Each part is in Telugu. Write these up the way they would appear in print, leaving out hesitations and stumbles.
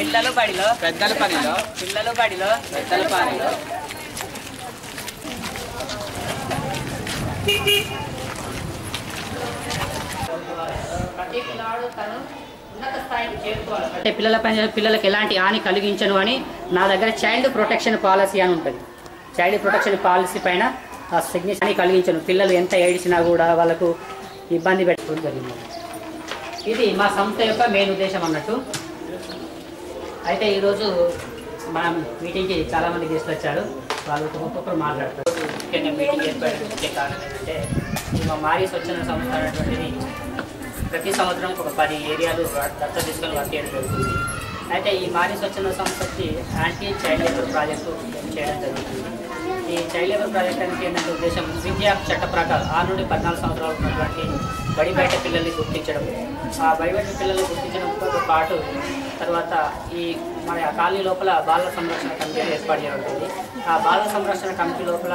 పిల్లలు బడిలో పెద్దల పనిలో పిల్లలు బడిలో పెద్దల పనిలో అంటే పిల్లలకి ఎలాంటి హాని కలిగించను అని నా దగ్గర చైల్డ్ ప్రొటెక్షన్ పాలసీ అని ఉంటుంది. చైల్డ్ ప్రొటెక్షన్ పాలసీ పైన సిగ్నేచర్ కలిగించను. పిల్లలు ఎంత ఏడిచినా కూడా వాళ్ళకు ఇబ్బంది పెట్టుకోవడం జరిగింది. ఇది మా సంస్థ యొక్క మెయిన్ ఉద్దేశం అన్నట్టు. అయితే ఈరోజు మనం మీటింగ్కి చాలామంది గెస్ట్లు వచ్చారు. వాళ్ళు ఒక్కొక్కరు మాట్లాడతారు. ముఖ్యంగా మీటింగ్ ఏర్పడడం ముఖ్య కారణం ఏంటంటే మా మారీ స్వచ్ఛంద సంస్థ అనేటువంటిది ప్రతి సంవత్సరం ఒక 10 ఏరియాలు దత్త తీసుకొని వర్క్ చేయడం జరుగుతుంది. అయితే ఈ మారీ స్వచ్ఛంద సంస్థకి యాంటీ చైల్డ్ లేబర్ ప్రాజెక్టు చేయడం జరుగుతుంది. ఈ చైల్డ్ లేబర్ ప్రాజెక్ట్ అనేది ఏంటంటే ఉద్దేశం విద్యా చట్ట ప్రకారం 6 నుండి 14 సంవత్సరాలు ఉన్నటువంటి బడి బయట పిల్లల్ని గుర్తించడం. ఆ బడి బయట పిల్లల్ని గుర్తించడంతో పాటు తర్వాత ఈ మన కాలనీ లోపల బాలల సంరక్షణ కమిటీ ఏర్పాటు చేయబడుతుంది. ఆ బాలల సంరక్షణ కమిటీ లోపల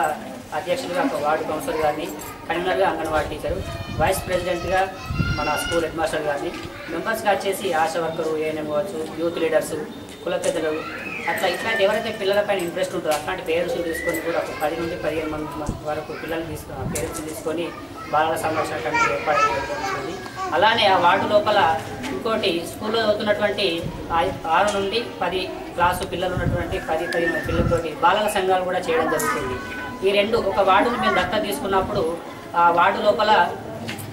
అధ్యక్షుడిగా ఒక వార్డు కౌన్సిలర్ గారిని, కన్వీనర్గా అంగన్వాడీ టీచరు, వైస్ ప్రెసిడెంట్గా మన స్కూల్ హెడ్ మాస్టర్ గారిని, మెంబర్స్గా వచ్చేసి ఆశా వర్కరు, ఏఎన్ఎం కావచ్చు, యూత్ లీడర్సు, కుల పెద్దలు, అట్లా ఇట్లాంటి ఎవరైతే పిల్లలపైన ఇంట్రెస్ట్ ఉంటుందో అట్లాంటి పేరెంట్స్ తీసుకొని కూడా ఒక 10 నుండి 15 మంది వరకు పిల్లల్ని పేరెంట్స్ తీసుకొని బాలల సంరక్షణ కమిటీ ఏర్పాటు చేయడం. అలానే ఆ వార్డు లోపల ఇంకోటి స్కూల్లో చదువుతున్నటువంటి 6 నుండి 10 క్లాసు పిల్లలు ఉన్నటువంటి 10-15 పిల్లలతోటి బాలల సంఘాలు కూడా చేయడం జరుగుతుంది. ఈ రెండు ఒక వార్డును మేము దత్తా తీసుకున్నప్పుడు ఆ వార్డు లోపల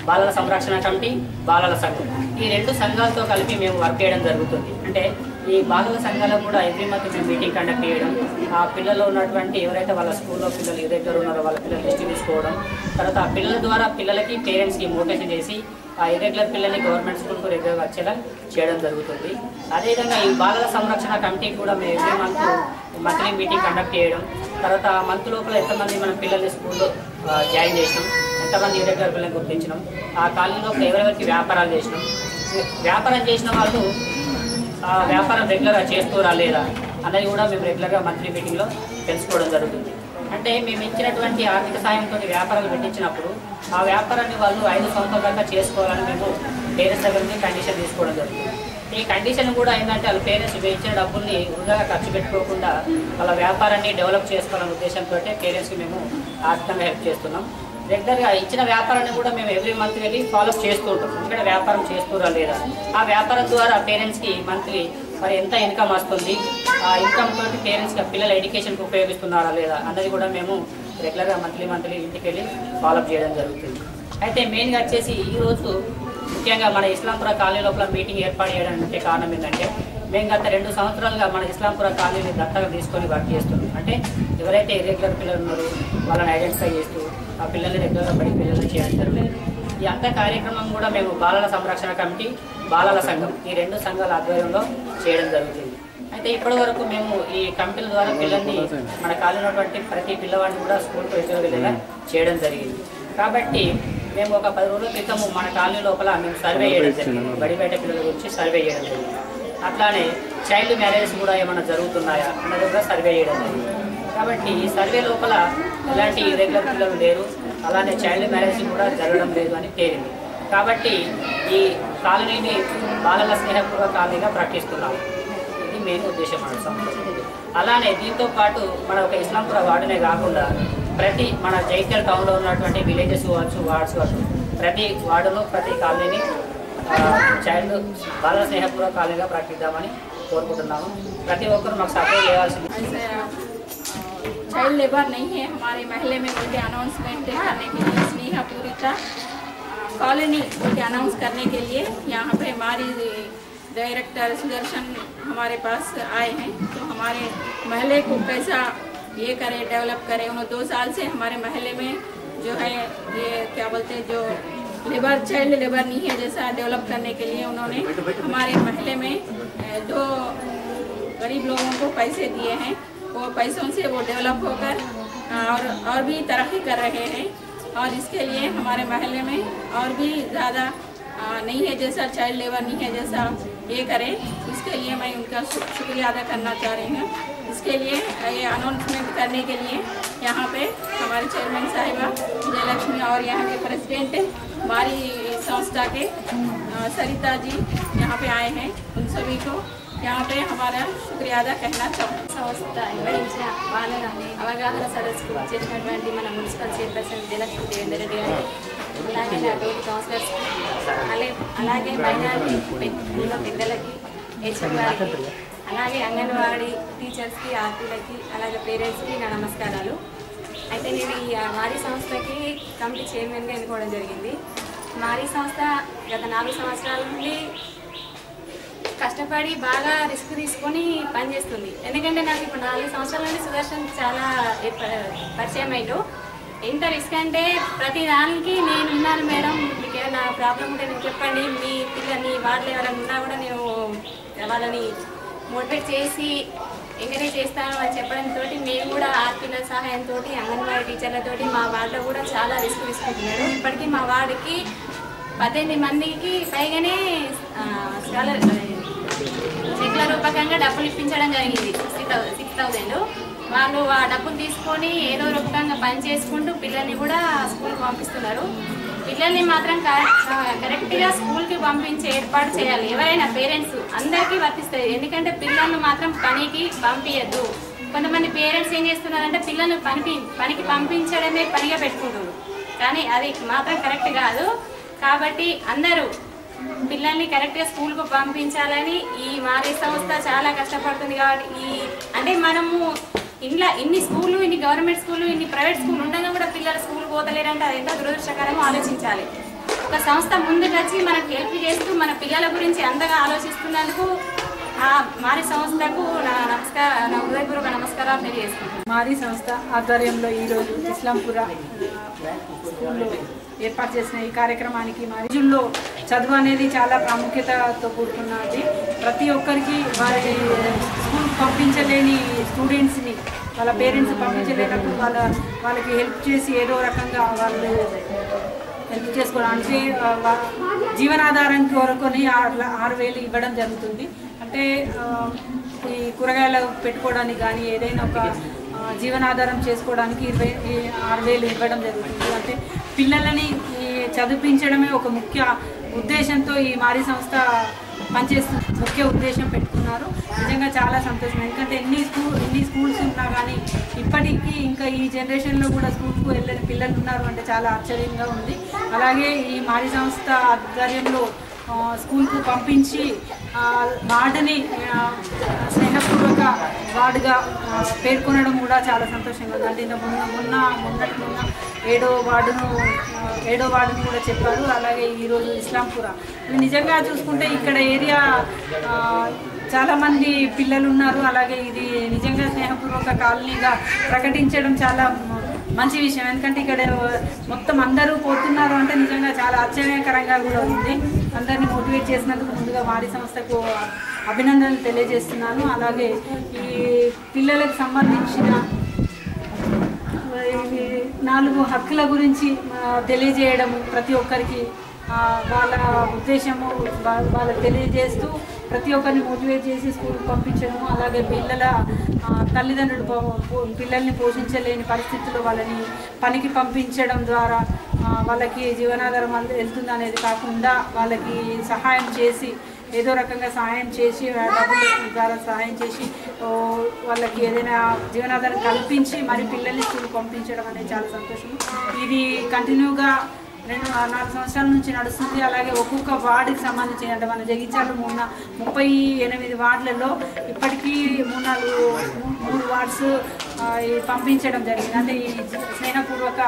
బాలల సంరక్షణ కమిటీ, బాలల సంఘం, ఈ 2 సంఘాలతో కలిపి మేము వర్క్ చేయడం జరుగుతుంది. అంటే ఈ బాలల సంఘాలకు కూడా ఎవ్రీ మంత్ మేము మీటింగ్ కండక్ట్ చేయడం, ఆ పిల్లలు ఉన్నటువంటి ఎవరైతే వాళ్ళ స్కూల్లో పిల్లలు ఇర్రెగ్యులర్ ఉన్నారో వాళ్ళ పిల్లలు లిస్ట్ తీసుకోవడం, తర్వాత ఆ పిల్లల ద్వారా పిల్లలకి పేరెంట్స్కి మోటివేషన్ చేసి ఆ ఇర్రెగ్యులర్ పిల్లల్ని గవర్నమెంట్ స్కూల్కు రెగ్యులర్గా వచ్చేలా చేయడం జరుగుతుంది. అదేవిధంగా ఈ బాలల సంరక్షణ కమిటీకి కూడా మేము ఎవ్రీ మంత్లీ మీటింగ్ కండక్ట్ చేయడం, తర్వాత మంత్ లోపల ఎంతమంది మన పిల్లల్ని స్కూల్లో జాయిన్ చేసినాం, ఎంతమంది ఇర్రెగ్యులర్ పిల్లల్ని గుర్తించినాం, ఆ కాలనీ లోపల ఎవరెవరికి వ్యాపారాలు చేసినాం, వ్యాపారం చేసిన వాళ్ళు ఆ వ్యాపారం రెగ్యులర్గా చేస్తూరా లేదా అన్నది కూడా మేము రెగ్యులర్గా మంత్లీ మీటింగ్లో తెలుసుకోవడం జరుగుతుంది. అంటే మేము ఇచ్చినటువంటి ఆర్థిక సాయంతో వ్యాపారాలు పెట్టించినప్పుడు ఆ వ్యాపారాన్ని వాళ్ళు 5 సంవత్సరాల దాకా చేసుకోవాలని మేము పేరెంట్స్ దగ్గర నుంచి కండిషన్ తీసుకోవడం జరుగుతుంది. ఈ కండిషన్ కూడా ఏంటంటే వాళ్ళ పేరెంట్స్ ఇచ్చిన డబ్బుల్ని వృధాగా ఖర్చు పెట్టుకోకుండా వాళ్ళ వ్యాపారాన్ని డెవలప్ చేసుకోవాలనే ఉద్దేశంతో పేరెంట్స్కి మేము ఆర్థికంగా హెల్ప్ చేస్తున్నాం. రెగ్యులర్గా ఇచ్చిన వ్యాపారాన్ని కూడా మేము ఎవ్రీ మంత్ వెళ్ళి ఫాలోఅప్ చేస్తూ ఉంటాం. ఎందుకంటే వ్యాపారం చేస్తురా లేదా, ఆ వ్యాపారం ద్వారా పేరెంట్స్కి మంత్లీ మరి ఎంత ఇన్కమ్ వస్తుంది, ఆ ఇన్కమ్ తోటి పేరెంట్స్కి పిల్లల ఎడ్యుకేషన్కి ఉపయోగిస్తున్నారా లేదా అన్నది కూడా మేము రెగ్యులర్గా మంత్లీ ఇంటికి వెళ్ళి ఫాలోఅప్ చేయడం జరుగుతుంది. అయితే మెయిన్గా వచ్చేసి ఈరోజు ముఖ్యంగా మన ఇస్లాంపుర కాలనీ లోపల మీటింగ్ ఏర్పాటు చేయడానికి కారణం ఏంటంటే మేము గత 2 సంవత్సరాలుగా మన ఇస్లాంపుర కాలనీని దత్తగా తీసుకొని వర్క్ చేస్తున్నాం. అంటే ఎవరైతే ఇర్రెగ్యులర్ పిల్లలు ఉన్నారో వాళ్ళని ఐడెంటిఫై చేస్తూ ఆ పిల్లల్ని రెగ్యులర్గా బడి పిల్లల్ని చేయడం జరుగుతుంది. ఈ అంత కార్యక్రమం కూడా మేము బాలల సంరక్షణ కమిటీ, బాలల సంఘం ఈ 2 సంఘాల ఆధ్వర్యంలో చేయడం జరుగుతుంది. అయితే ఇప్పటి వరకు మేము ఈ కమిటీల ద్వారా పిల్లల్ని మన కాలనీ ఉన్నటువంటి ప్రతి పిల్లవాడిని కూడా స్కూల్కి వెళ్ళేలా చేయడం జరిగింది. కాబట్టి మేము ఒక 10 రోజుల క్రితం మన కాలనీ లోపల మేము సర్వే చేయడం జరిగింది. బడి బయట పిల్లల గురించి సర్వే చేయడం జరిగింది. అట్లానే చైల్డ్ మ్యారేజెస్ కూడా ఏమైనా జరుగుతున్నాయా అన్నది కూడా సర్వే చేయడం జరిగింది. కాబట్టి ఈ సర్వే లోపల ఎలాంటి ఇర్రెగ్యులర్ పిల్లలు లేరు, అలానే చైల్డ్ మ్యారేజ్ కూడా జరగడం లేదు అని తేలింది. కాబట్టి ఈ కాలనీని బాలల స్నేహపూర్వ కాలనీగా ప్రకటిస్తున్నాము. ఇది మెయిన్ ఉద్దేశం అన్నమాట. అలానే దీంతో పాటు మన ఒక ఇస్లాంపుర వార్డునే కాకుండా ప్రతి మన జైత్యాల టౌన్లో ఉన్నటువంటి విలేజెస్ కావచ్చు, వార్డ్స్ కావచ్చు, ప్రతి వార్డులో ప్రతి కాలనీని చైల్డ్ బాలల స్నేహపూర్వ కాలనీగా ప్రకటిద్దామని కోరుకుంటున్నాము. ప్రతి ఒక్కరు మాకు సపోర్ట్ చేయాల్సింది. चाइल्ड लेबर नहीं है हमारे महल्ले में बोल के अनाउंसमेंट करने के लिए स्नेहपूरिता कॉलोनी बोल के अनाउंस करने के लिए यहाँ पे हमारी डायरेक्टर सुदर्शन हमारे पास आए हैं। तो हमारे महल्ले को कैसा ये करे, डेवलप करे। उन्होंने 2 साल से हमारे महल्ले में जो है ये क्या बोलते हैं जो लेबर चाइल्ड लेबर नहीं है जैसा डेवलप करने के लिए उन्होंने हमारे महल्ले में 2 गरीब लोगों को पैसे दिए हैं। वो पैसों से वो डेवलप होकर और भी तरक्की कर रहे हैं और इसके लिए हमारे महल्ले में और भी ज़्यादा नहीं है जैसा चाइल्ड लेबर नहीं है जैसा ये करें, इसके लिए मैं उनका शुक्रिया अदा करना चाह रही हूँ। इसके लिए ये अनाउंसमेंट करने के लिए यहाँ पे हमारे चेयरमैन साहिबा विजयलक्ष्मी और यहाँ के प्रेसिडेंट हमारी संस्था के सरिता जी यहाँ पे आए हैं, उन सभी को यहाँ पे हमारा शुक्रिया अदा कहना चाहूँगी। సంస్థ నిర్వహించిన వాళ్ళని అవగాహన సదస్సుకు చేసినటువంటి మన మున్సిపల్ చైర్పర్సన్ విజయలక్ష్మి దేవేందర్ రెడ్డి గారికి, అలాగే నా తోటి కౌన్సిలర్స్, అలాగే మైనారిటీ స్కూల్లో పిల్లలకి, హెచ్ఎం గారికి, అలాగే అంగన్వాడీ టీచర్స్కి, ఆర్టీలకి, అలాగే పేరెంట్స్కి నా నమస్కారాలు. అయితే నేను ఈ మారీ సంస్థకి కమిటీ చైర్మన్గా ఎన్నుకోవడం జరిగింది. మారీ సంస్థ గత 4 సంవత్సరాల నుండి కష్టపడి బాగా రిస్క్ తీసుకొని పనిచేస్తుంది. ఎందుకంటే నాకు ఇప్పుడు 4 సంవత్సరాల నుండి సుదర్శన్ చాలా పరిచయం అయ్యాడు. ఎంత రిస్క్ అంటే ప్రతి దానికి నేను ఉన్నాను మేడం, మీకు ఏమైనా ప్రాబ్లం ఉంటే నేను చెప్పండి, మీ పిల్లల్ని వాళ్ళు ఎవరైనా ఉన్నా కూడా నేను వాళ్ళని మోటివేట్ చేసి ఎంకరేజ్ చేస్తాను అని చెప్పడంతో మేము కూడా ఆర్పిల్లల సహాయంతో అంగన్వాడీ టీచర్లతోటి మా వార్డులో కూడా చాలా రిస్క్ తీసుకుంటున్నారు. ఇప్పటికీ మా వార్డుకి 18 మందికి పైగానే చెక్ల రూపకంగా డబ్బులు ఇప్పించడం జరిగింది. 6,000 వాళ్ళు ఆ డబ్బులు తీసుకొని ఏదో రూపకంగా పని చేసుకుంటూ పిల్లల్ని కూడా స్కూల్కి పంపిస్తున్నారు. పిల్లల్ని మాత్రం కరెక్ట్గా స్కూల్కి పంపించే ఏర్పాటు చేయాలి. ఎవరైనా పేరెంట్స్ అందరికీ వర్తిస్తాయి. ఎందుకంటే పిల్లల్ని మాత్రం పనికి పంపించద్దు. కొంతమంది పేరెంట్స్ ఏం చేస్తున్నారంటే పిల్లల్ని పనికి పంపించడమే పనిగా పెట్టుకుంటున్నారు, కానీ అది మాత్రం కరెక్ట్ కాదు. కాబట్టి అందరూ పిల్లల్ని కరెక్ట్గా స్కూల్కు పంపించాలని ఈ మారీ సంస్థ చాలా కష్టపడుతుంది. కాబట్టి అంటే మనము ఇంట్లో ఇన్ని స్కూళ్ళు, ఇన్ని గవర్నమెంట్ స్కూళ్ళు, ఇన్ని ప్రైవేట్ స్కూల్ ఉండగా కూడా పిల్లలు స్కూల్ పోతలేరంటే అది ఎంతో దురదృష్టకరమో ఆలోచించాలి. ఒక సంస్థ ముందుకు వచ్చి మనకు హెల్ప్ చేస్తూ మన పిల్లల గురించి అంతగా ఆలోచిస్తున్నందుకు ఆ మారీ సంస్థకు నా హృదయపూర్వక నమస్కారాలు తెలియజేస్తున్నాను. మారీ సంస్థ ఆధ్వర్యంలో ఈరోజు ఇస్లాంపుర స్కూల్లో ఏర్పాటు చేసిన ఈ కార్యక్రమానికి రోజుల్లో చదువు అనేది చాలా ప్రాముఖ్యతతో కూడుకున్నది. ప్రతి ఒక్కరికి వారి స్కూల్ పంపించలేని స్టూడెంట్స్ని వాళ్ళ పేరెంట్స్ పంపించలేనప్పుడు వాళ్ళకి హెల్ప్ చేసి ఏదో రకంగా వాళ్ళు హెల్ప్ చేసుకోవడానికి జీవనాధారం కోరుకొని 6,000 ఇవ్వడం జరుగుతుంది. అంటే ఈ కూరగాయలు పెట్టుకోవడానికి కానీ ఏదైనా ఒక జీవనాధారం చేసుకోవడానికి 6,000 ఇవ్వడం జరుగుతుంది. అంటే పిల్లలని చదివించడమే ఒక ముఖ్య ఉద్దేశంతో ఈ మారీ సంస్థ పనిచేస్తుంది. ముఖ్య ఉద్దేశం పెట్టుకున్నారు. నిజంగా చాలా సంతోషం. ఎందుకంటే ఎన్ని స్కూల్స్ ఉన్నా కానీ ఇప్పటికీ ఇంకా ఈ జనరేషన్లో కూడా స్కూల్కు వెళ్ళని పిల్లలు ఉన్నారు అంటే చాలా ఆశ్చర్యంగా ఉంది. అలాగే ఈ మారీ సంస్థ ఆధ్వర్యంలో స్కూల్కు పంపించి వార్డుని స్నేహపూర్వక వార్డుగా పేర్కొనడం కూడా చాలా సంతోషంగా ఉంది. అంటే మొన్న 7వ వార్డును కూడా చెప్పారు. అలాగే ఈరోజు ఇస్లాంపుర నిజంగా చూసుకుంటే ఇక్కడ ఏరియా చాలామంది పిల్లలు ఉన్నారు. అలాగే ఇది నిజంగా స్నేహపూర్వక కాలనీగా ప్రకటించడం చాలా మంచి విషయం. ఎందుకంటే ఇక్కడ మొత్తం అందరూ పోతున్నారు అంటే నిజంగా చాలా ఆశ్చర్యకరంగా కూడా ఉంది. అందరినీ మోటివేట్ చేసినందుకు ముందుగా మారీ సంస్థకు అభినందనలు తెలియజేస్తున్నాను. అలాగే ఈ పిల్లలకు సంబంధించిన 4 హక్కుల గురించి తెలియజేయడము, ప్రతి ఒక్కరికి వాళ్ళ ఉద్దేశము వాళ్ళకి తెలియజేస్తూ ప్రతి ఒక్కరిని మోటివేట్ చేసి స్కూల్కి పంపించడము, అలాగే పిల్లల తల్లిదండ్రులు పిల్లల్ని పోషించలేని పరిస్థితుల్లో వాళ్ళని పనికి పంపించడం ద్వారా వాళ్ళకి జీవనాధారం వెళ్తుంది అనేది కాకుండా వాళ్ళకి సహాయం చేసి ఏదో రకంగా సహాయం చేసి డబ్బుల ద్వారా సహాయం చేసి వాళ్ళకి ఏదైనా జీవనాధారం కల్పించి మరి పిల్లల్ని స్కూల్కి పంపించడం అనేది చాలా సంతోషం. ఇది కంటిన్యూగా 4 సంవత్సరాల నుంచి నడుస్తుంది. అలాగే ఒక్కొక్క వార్డుకి సంబంధించి అంటే మన జగిత్యాలలో 38 వార్డులలో ఇప్పటికీ 3 వార్డ్స్ పంపించడం జరిగింది. అంటే ఈ స్నేహపూర్వక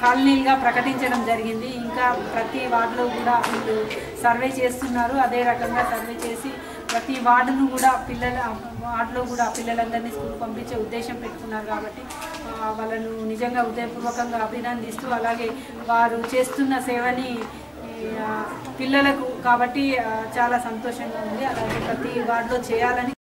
కాలనీలుగా ప్రకటించడం జరిగింది. ఇంకా ప్రతి వార్డులో కూడా వీళ్ళు సర్వే చేస్తున్నారు. అదే రకంగా సర్వే చేసి ప్రతి వార్డును కూడా వార్డులో కూడా పిల్లలందరినీ స్కూల్ పంపించే ఉద్దేశం పెట్టుకున్నారు. కాబట్టి వాళ్ళను నిజంగా హృదయపూర్వకంగా అభినందిస్తూ అలాగే వారు చేస్తున్న సేవని పిల్లలకు కాబట్టి చాలా సంతోషంగా ఉంది. అలాగే ప్రతి వార్డులో చేయాలని